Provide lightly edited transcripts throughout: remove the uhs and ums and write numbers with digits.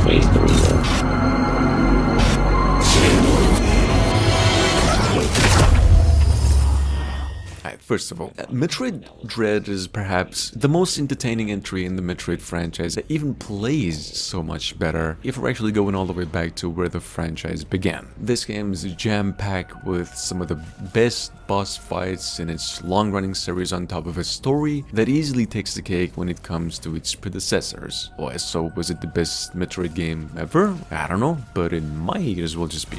face the reader. First of all, Metroid Dread is perhaps the most entertaining entry in the Metroid franchise that even plays so much better if we're actually going all the way back to where the franchise began. This game is jam-packed with some of the best boss fights in its long-running series on top of a story that easily takes the cake when it comes to its predecessors. Well, so was it the best Metroid game ever? I don't know, but it might as well just be.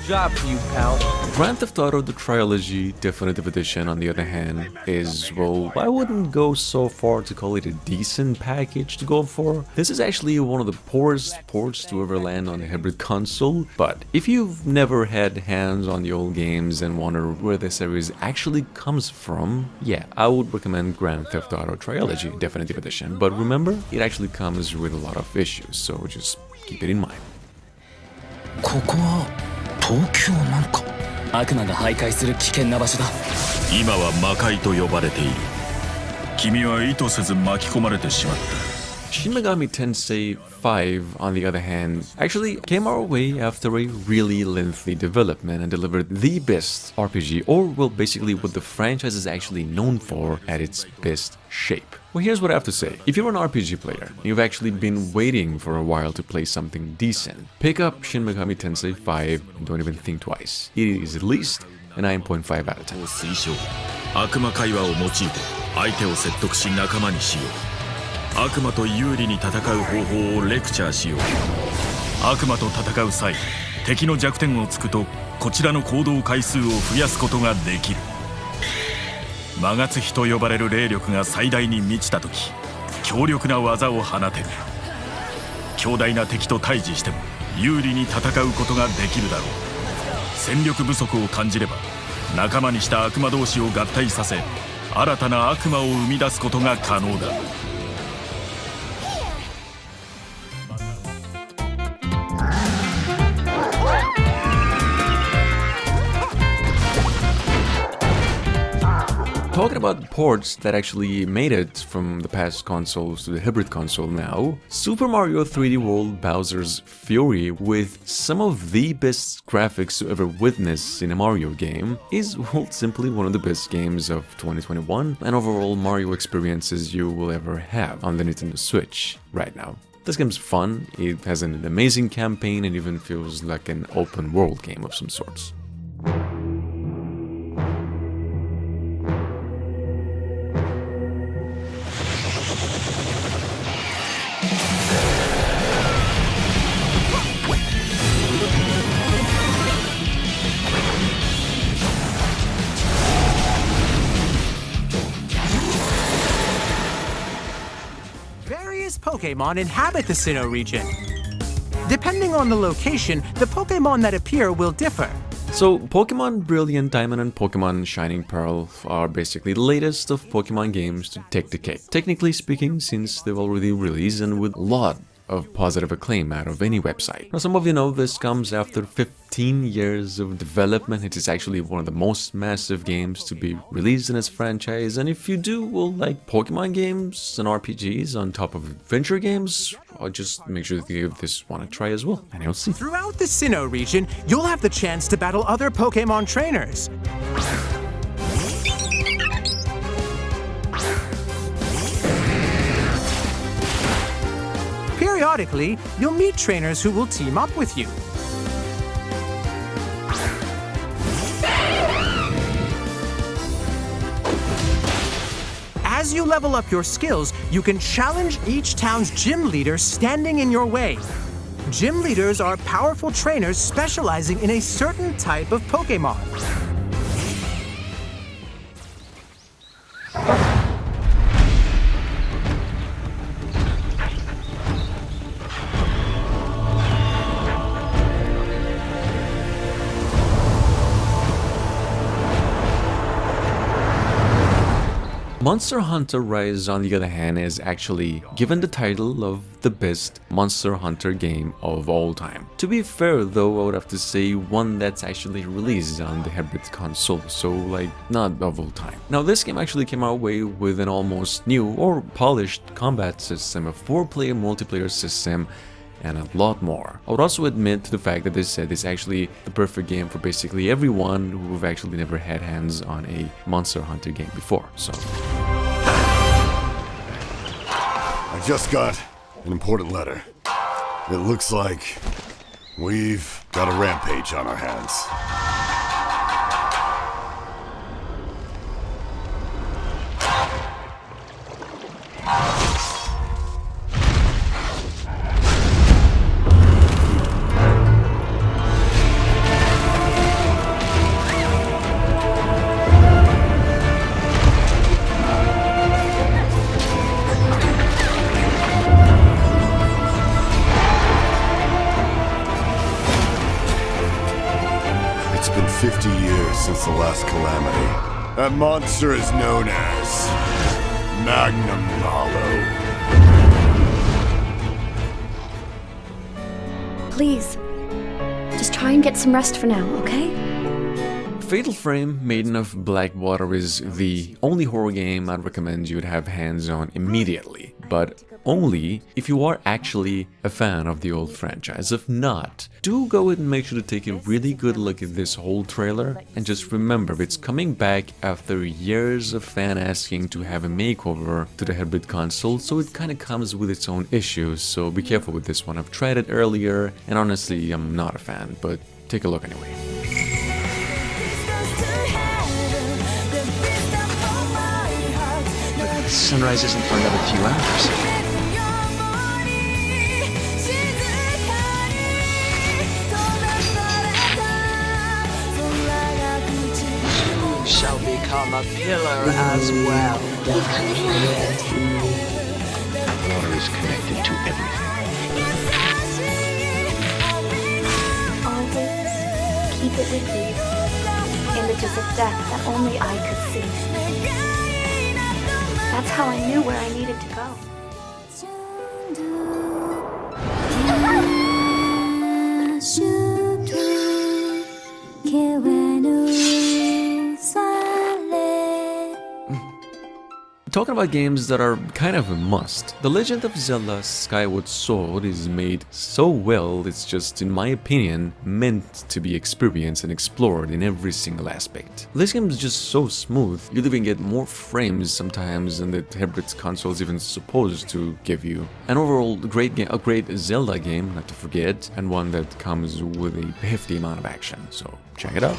Job for you, pal. Grand Theft Auto The Trilogy Definitive Edition, on the other hand, is, well, I wouldn't go so far to call it a decent package to go for. This is actually one of the poorest ports to ever land on a hybrid console, but if you've never had hands on the old games and wonder where the series actually comes from, yeah, I would recommend Grand Theft Auto Trilogy Definitive Edition, but remember, it actually comes with a lot of issues, so just keep it in mind. ここは東京なんか悪魔が徘徊する危険な場所だ今は魔界と呼ばれている君は意図せず巻き込まれてしまった Shin Megami Tensei 5, on the other hand, actually came our way after a really lengthy development and delivered the best RPG, or well, basically what the franchise is actually known for at its best shape. Well, here's what I have to say. If you're an RPG player, you've actually been waiting for a while to play something decent, pick up Shin Megami Tensei 5 and don't even think twice. It is at least a 9.5 out of 10. 推奨悪魔会話を用いて相手を説得し仲間にしよう悪魔と有利に戦う方法をレクチャーしよう悪魔と戦う際敵の弱点を突くとこちらの行動回数を増やすことができる魔月火と呼ばれる霊力が最大に満ちた時強力な技を放てる強大な敵と対峙しても有利に戦うことができるだろう戦力不足を感じれば仲間にした悪魔同士を合体させ新たな悪魔を生み出すことが可能だTalking about ports that actually made it from the past consoles to the hybrid console now, Super Mario 3D World Bowser's Fury, with some of the best graphics to ever witness in a Mario game, is, well, simply one of the best games of 2021 and overall Mario experiences you will ever have on the Nintendo Switch right now. This game's fun, it has an amazing campaign and even feels like an open world game of some sorts. Pokemon inhabit the Sinnoh region. Depending on the location, the Pokemon that appear will differ. So, Pokemon Brilliant Diamond and Pokemon Shining Pearl are basically the latest of Pokemon games to take the cake. Technically speaking, since they've already released and with a lot of positive acclaim out of any website. Now, some of you know this comes after 15 years of development. It is actually one of the most massive games to be released in its franchise, and if you do will like Pokemon games and RPGs on top of adventure games, I'll just make sure to give this one a try as well, and you'll see. Throughout the Sinnoh region, you'll have the chance to battle other Pokemon trainers. Periodically, you'll meet trainers who will team up with you. As As you level up your skills, you can challenge each town's gym leader standing in your way. Gym leaders are powerful trainers specializing in a certain type of Pokémon. Monster Hunter Rise, on the other hand, is actually given the title of the best Monster Hunter game of all time. To be fair though, I would have to say one that's actually released on the hybrid console, so like not of all time. Now this game actually came our way with an almost new or polished combat system, a 4-player multiplayer system, and a lot more. I would also admit to the fact that this set is actually the perfect game for basically everyone who've actually never had hands on a Monster Hunter game before, so. I just got an important letter. It looks like we've got a rampage on our hands. It's been 50 years since the last calamity. That monster is known as Magnum Hollow. Please, just try and get some rest for now, okay? Fatal Frame Maiden of Blackwater is the only horror game I'd recommend you'd have hands on immediately, but only if you are actually a fan of the old franchise. If not, do go ahead and make sure to take a really good look at this whole trailer, and just remember it's coming back after years of fan asking to have a makeover to the hybrid console, so it kinda comes with its own issues, so be careful with this one. I've tried it earlier, and honestly I'm not a fan, but take a look anyway. Sunrise isn't for another few hours. You shall become a pillar as well. Water is connected to everything. Always keep it with you. Images of death that only I could see. That's how I knew where I needed to go. Talking about games that are kind of a must, The Legend of Zelda Skyward Sword is made so well, it's just, in my opinion, meant to be experienced and explored in every single aspect. This game is just so smooth, you'll even get more frames sometimes than the hybrid console is even supposed to give you. An overall great game, a great Zelda game, not to forget, and one that comes with a hefty amount of action, so check it out.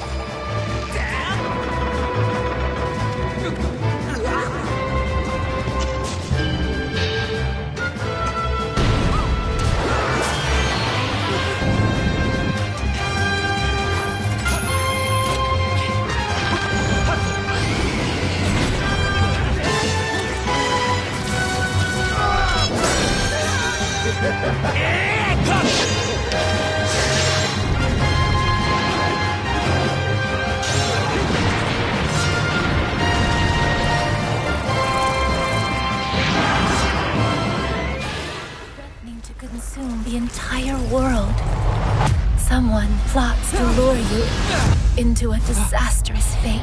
To consume the entire world. Someone plots to lure you into a disastrous fate.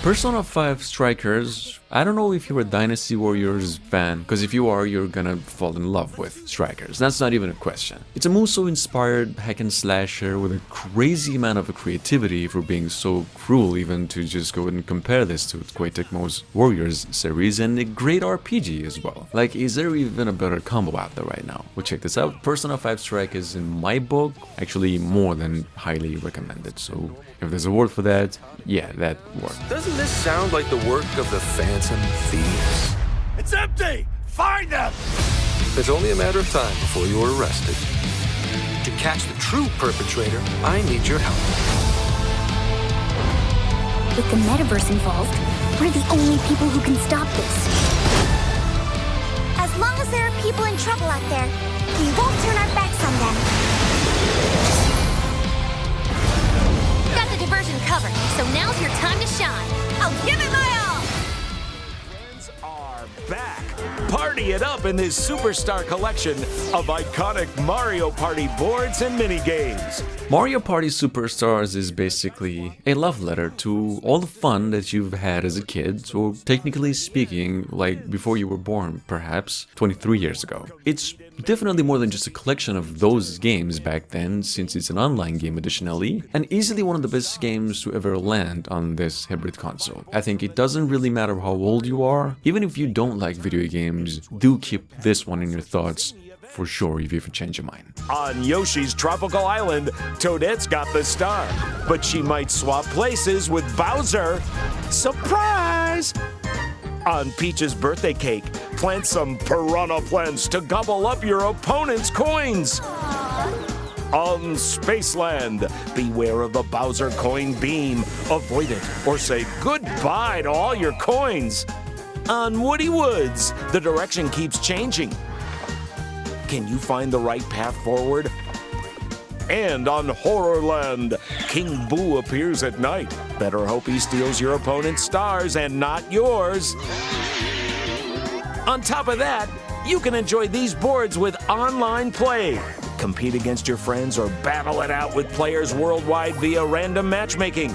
Persona 5 Strikers, I don't know if you're a Dynasty Warriors fan, because if you are, you're gonna fall in love with Strikers. That's not even a question. It's a Musou-inspired hack and slasher with a crazy amount of creativity for being so cruel, even to just go and compare this to Koei Tecmo's Warriors series, and a great RPG as well. Like, is there even a better combo out there right now? Well, check this out. Persona 5 Strikers, in my book, actually more than highly recommended, so if there's a word for that, yeah, that worked. Doesn't this sound like the work of the fan ransom thieves. It's empty! Find them! It's only a matter of time before you're arrested. To catch the true perpetrator, I need your help. With the metaverse involved, we're the only people who can stop this. As long as there are people in trouble out there, we won't turn our backs on them. Got the diversion covered, so now's your time to shine. I'll give it my all! Are back. Party it up in this Superstar collection of iconic Mario Party boards and minigames. Mario Party Superstars is basically a love letter to all the fun that you've had as a kid, or technically speaking, like before you were born, perhaps 23 years ago. It's definitely more than just a collection of those games back then, since it's an online game additionally, and easily one of the best games to ever land on this hybrid console. I think it doesn't really matter how old you are, even if you don't like video games, do keep this one in your thoughts for sure if you ever change your mind. On Yoshi's Tropical Island, Toadette's got the star, but she might swap places with Bowser. Surprise! On Peach's birthday cake, plant some piranha plants to gobble up your opponent's coins. On Spaceland, beware of the Bowser coin beam. Avoid it or say goodbye to all your coins. On Woody Woods, the direction keeps changing. Can you find the right path forward? And on Horrorland, King Boo appears at night. Better hope he steals your opponent's stars and not yours. On top of that, you can enjoy these boards with online play. Compete against your friends or battle it out with players worldwide via random matchmaking.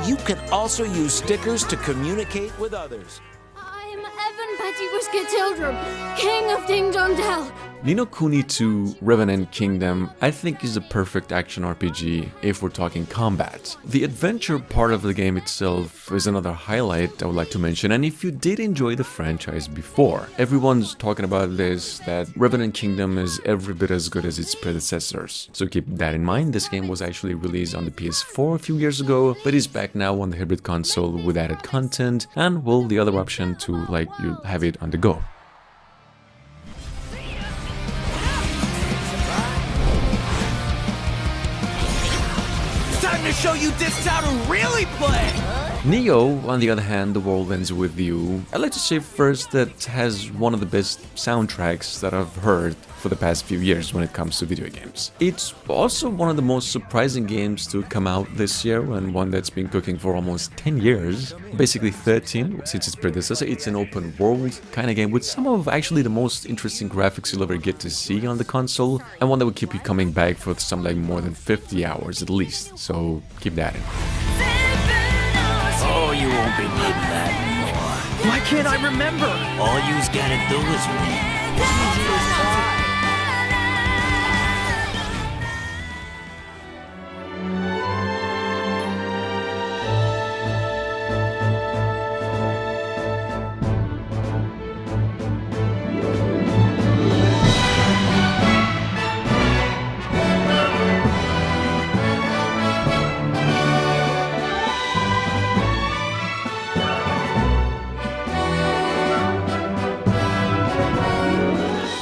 You can also use stickers to communicate with others. I'm Evan Petty Whisker Tildrum, King of Ding Dong Dell. Ni no Kuni 2 Revenant Kingdom, I think, is a perfect action RPG if we're talking combat. The adventure part of the game itself is another highlight I would like to mention, and if you did enjoy the franchise before, everyone's talking about this, that Revenant Kingdom is every bit as good as its predecessors. So keep that in mind. This game was actually released on the PS4 a few years ago, but is back now on the hybrid console with added content, and well, the other option to like you have it on the go. To show you just how to really play! Neo, on the other hand, the world ends with you. I'd like to say first that has one of the best soundtracks that I've heard for the past few years when it comes to video games. It's also one of the most surprising games to come out this year, and one that's been cooking for almost 10 years, basically 13 since its predecessor. It's an open world kind of game with some of actually the most interesting graphics you'll ever get to see on the console, and one that will keep you coming back for some like more than 50 hours at least, so keep that in mind. Oh, you won't be needing that anymore. Why can't I remember? All you's gotta do is win.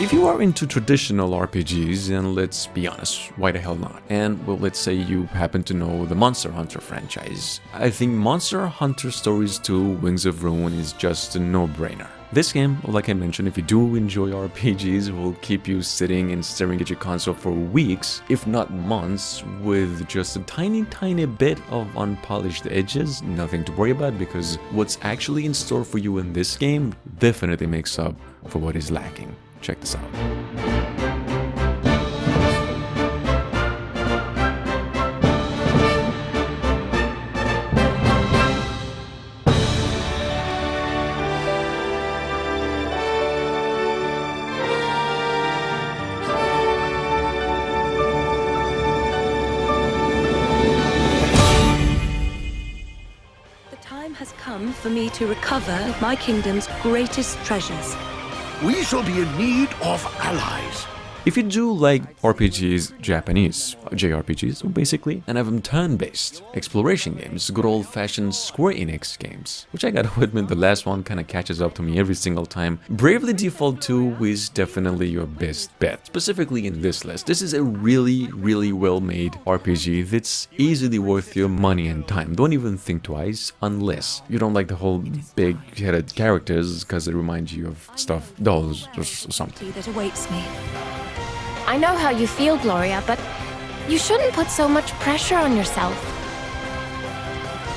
If you are into traditional RPGs, and let's be honest, why the hell not? And well, let's say you happen to know the Monster Hunter franchise. I think Monster Hunter Stories 2 Wings of Ruin is just a no-brainer. This game, like I mentioned, if you do enjoy RPGs, will keep you sitting and staring at your console for weeks, if not months, with just a tiny bit of unpolished edges. Nothing to worry about, because what's actually in store for you in this game definitely makes up for what is lacking. Check this out. The time has come for me to recover my kingdom's greatest treasures. We shall be in need of allies. If you do like RPGs, Japanese JRPGs basically, and have them turn-based exploration games, good old-fashioned Square Enix games, which I gotta admit the last one kinda catches up to me every single time, Bravely Default 2 is definitely your best bet, specifically in this list. This is a really well-made RPG that's easily worth your money and time. Don't even think twice, unless you don't like the whole big-headed characters because it reminds you of stuff, dolls or something. That awaits me. I know how you feel, Gloria, but you shouldn't put so much pressure on yourself.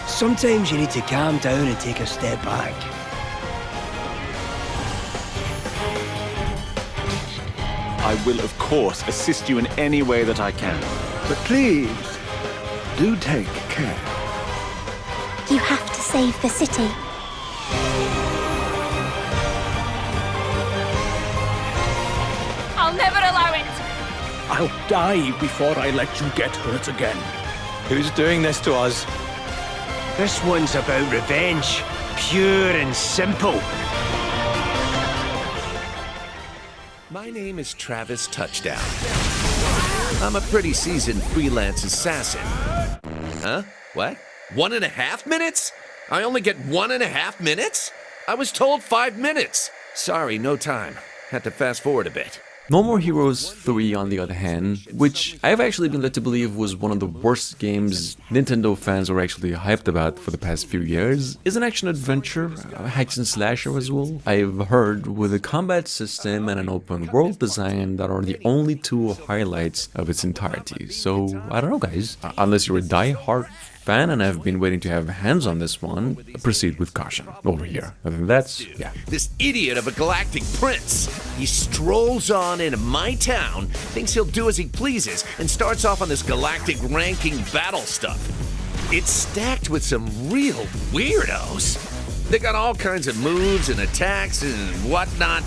Sometimes you need to calm down and take a step back. I will, of course, assist you in any way that I can. But please, do take care. You have to save the city. I'll never allow it! I'll die before I let you get hurt again. Who's doing this to us? This one's about revenge. Pure and simple. My name is Travis Touchdown. I'm a pretty seasoned freelance assassin. Huh? What? 1.5 minutes? I only get 1.5 minutes? I was told 5 minutes. Sorry, no time. Had to fast forward a bit. No More Heroes 3, on the other hand, which I've actually been led to believe was one of the worst games Nintendo fans were actually hyped about for the past few years, is an action-adventure, hacks and slasher as well, I've heard, with a combat system and an open world design that are the only two highlights of its entirety. So, I don't know guys, unless you're a die-hard fan and have been waiting to have hands on this one, proceed with caution over here. Other than that, yeah. This idiot of a galactic prince. He strolls on into my town, thinks he'll do as he pleases, and starts off on this galactic ranking battle stuff. It's stacked with some real weirdos. They got all kinds of moves and attacks and whatnot.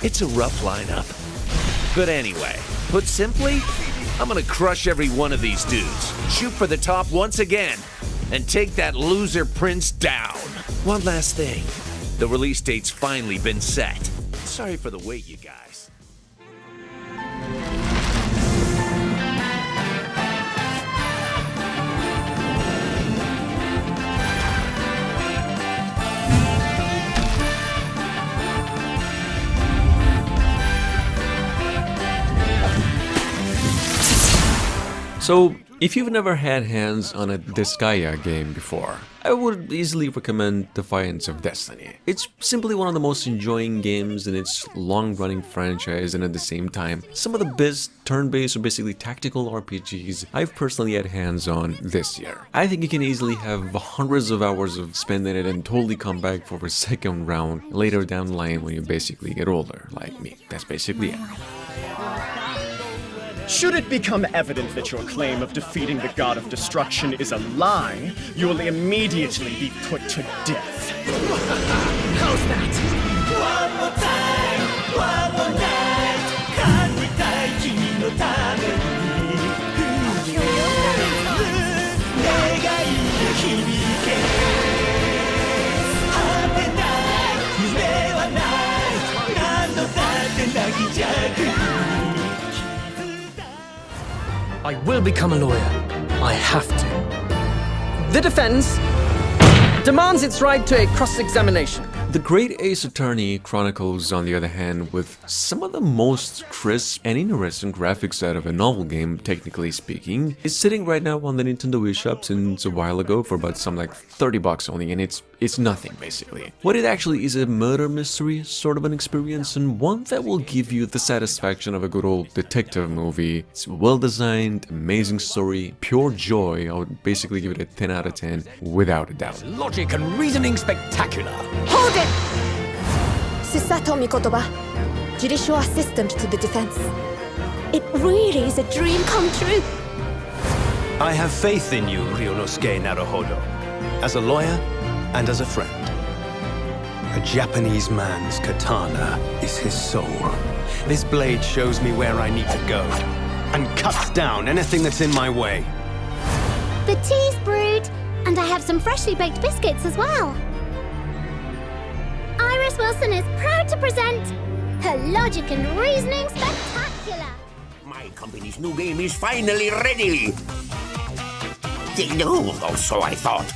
It's a rough lineup. But anyway, put simply, I'm gonna crush every one of these dudes, shoot for the top once again, and take that loser prince down. One last thing. The release date's finally been set. Sorry for the wait, you guys. So, if you've never had hands on a Disgaea game before, I would easily recommend Defiance of Destiny. It's simply one of the most enjoying games in its long-running franchise, and at the same time, some of the best turn-based or basically tactical RPGs I've personally had hands on this year. I think you can easily have hundreds of hours of spending it and totally come back for a second round later down the line when you basically get older, like me. That's basically it. Should it become evident that your claim of defeating the god of destruction is a lie, you will immediately be put to death. How's that? One more time, one more night. Can we die, Kimi no tame ni? Negai no hibike. Hate nai, yume wa nai. Nando datte nagijaku. I will become a lawyer. I have to. The defense demands its right to a cross-examination. The Great Ace Attorney Chronicles, on the other hand, with some of the most crisp and interesting graphics out of a novel game, technically speaking, is sitting right now on the Nintendo eShop since a while ago for about some like $30 only, and it's nothing basically. What it actually is a murder mystery sort of an experience, and one that will give you the satisfaction of a good old detective movie. It's well designed, amazing story, pure joy. I would basically give it a 10 out of 10 without a doubt. Logic and reasoning spectacular. Hold it! Susato Mikotoba, judicial assistant to the defense. It really is a dream come true. I have faith in you, Ryunosuke Naruhodo, as a lawyer and as a friend. A Japanese man's katana is his soul. This blade shows me where I need to go and cuts down anything that's in my way. The tea's brewed, and I have some freshly baked biscuits as well. Iris Wilson is proud to present her Logic and Reasoning Spectacular. My company's new game is finally ready. Oh, so I thought.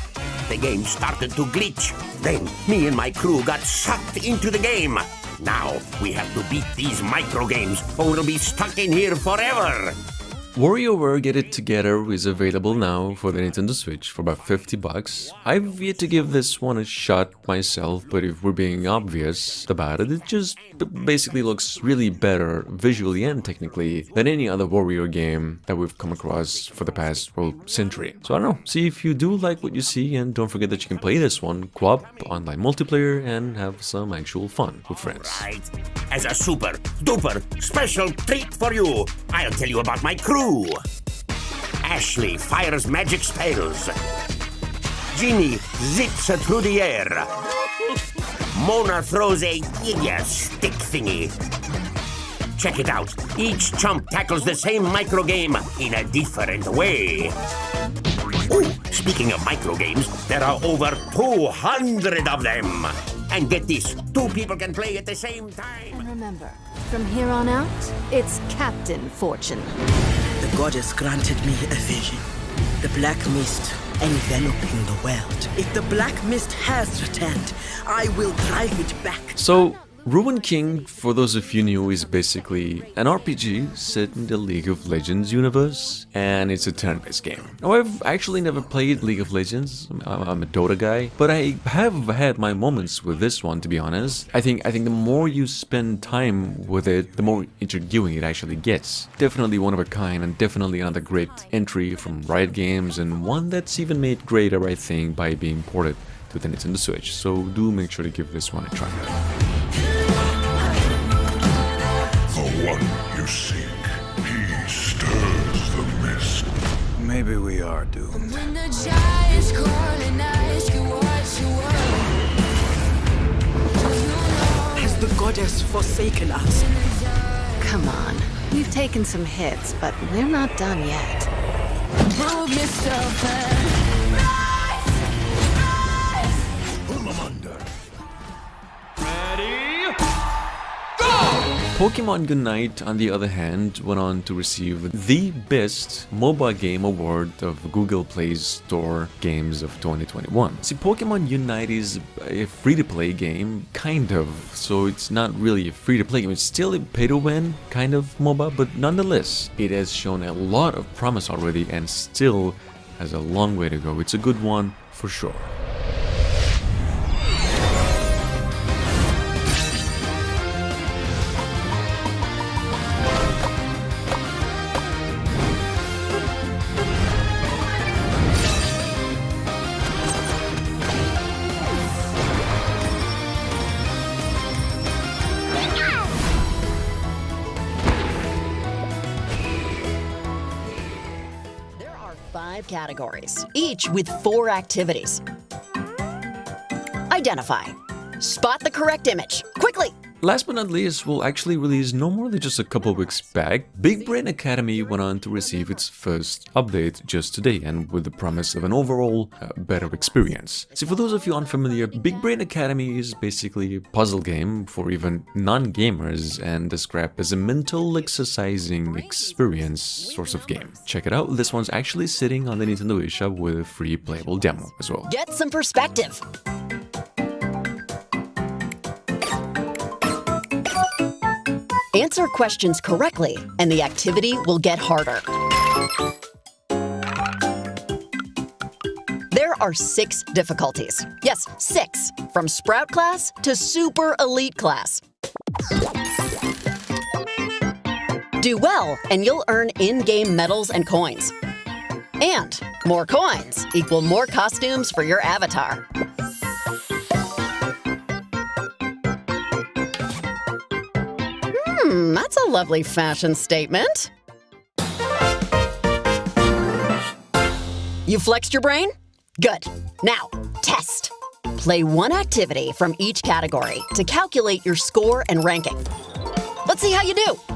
The game started to glitch. Then me and my crew got sucked into the game. Now we have to beat these micro games or we'll be stuck in here forever. WarioWare Get It Together is available now for the Nintendo Switch for about $50. I've yet to give this one a shot myself, but if we're being obvious about it, it just basically looks really better visually and technically than any other Wario game that we've come across for the past, century. So I don't know, see if you do like what you see, and don't forget that you can play this one co-op, online multiplayer, and have some actual fun with friends. Right. As a super duper special treat for you, I'll tell you about my crew. Ashley fires magic spells. Ginny zips through the air. Mona throws a stick thingy. Check it out. Each chump tackles the same micro game in a different way. Ooh, speaking of micro games, there are over 200 of them. And get this, 2 people can play at the same time. And remember, from here on out, it's Captain Fortune. The goddess granted me a vision. The black mist enveloping the world. If the black mist has returned, I will drive it back. So, Ruin King, for those of you new, is basically an RPG set in the League of Legends universe, and it's a turn-based game. Now, I've actually never played League of Legends. I'm a Dota guy, but I have had my moments with this one, to be honest. I think the more you spend time with it, the more intriguing it actually gets. Definitely one of a kind, and definitely another great entry from Riot Games, and one that's even made greater, I think, by being ported to the Nintendo Switch. So do make sure to give this one a try. The one you seek, he stirs the mist. Maybe we are doomed. When the giants call and ask you what you want, Has the goddess forsaken us? Come on, we've taken some hits, but we're not done yet. prove yourself Pull them under. Pokemon Unite, on the other hand, went on to receive the Best Mobile Game Award of Google Play Store Games of 2021. See, Pokemon Unite is a free-to-play game, kind of, so it's not really a free-to-play game. It's still a pay-to-win kind of MOBA, but nonetheless, it has shown a lot of promise already and still has a long way to go. It's a good one for sure. Categories, each with 4 activities. Identify. Spot the correct image. Quickly! Last but not least, we'll actually release no more than just a couple weeks back. Big Brain Academy went on to receive its first update just today, and with the promise of an overall better experience. See, for those of you unfamiliar, Big Brain Academy is basically a puzzle game for even non-gamers and described as a mental exercising experience source of game. Check it out, this one's actually sitting on the Nintendo eShop with a free playable demo as well. Get some perspective. Answer questions correctly, and the activity will get harder. There are 6 difficulties. Yes, 6. From Sprout class to Super Elite class. Do well, and you'll earn in-game medals and coins. And more coins equal more costumes for your avatar. That's a lovely fashion statement. You flexed your brain? Good. Now, test. Play 1 activity from each category to calculate your score and ranking. Let's see how you do.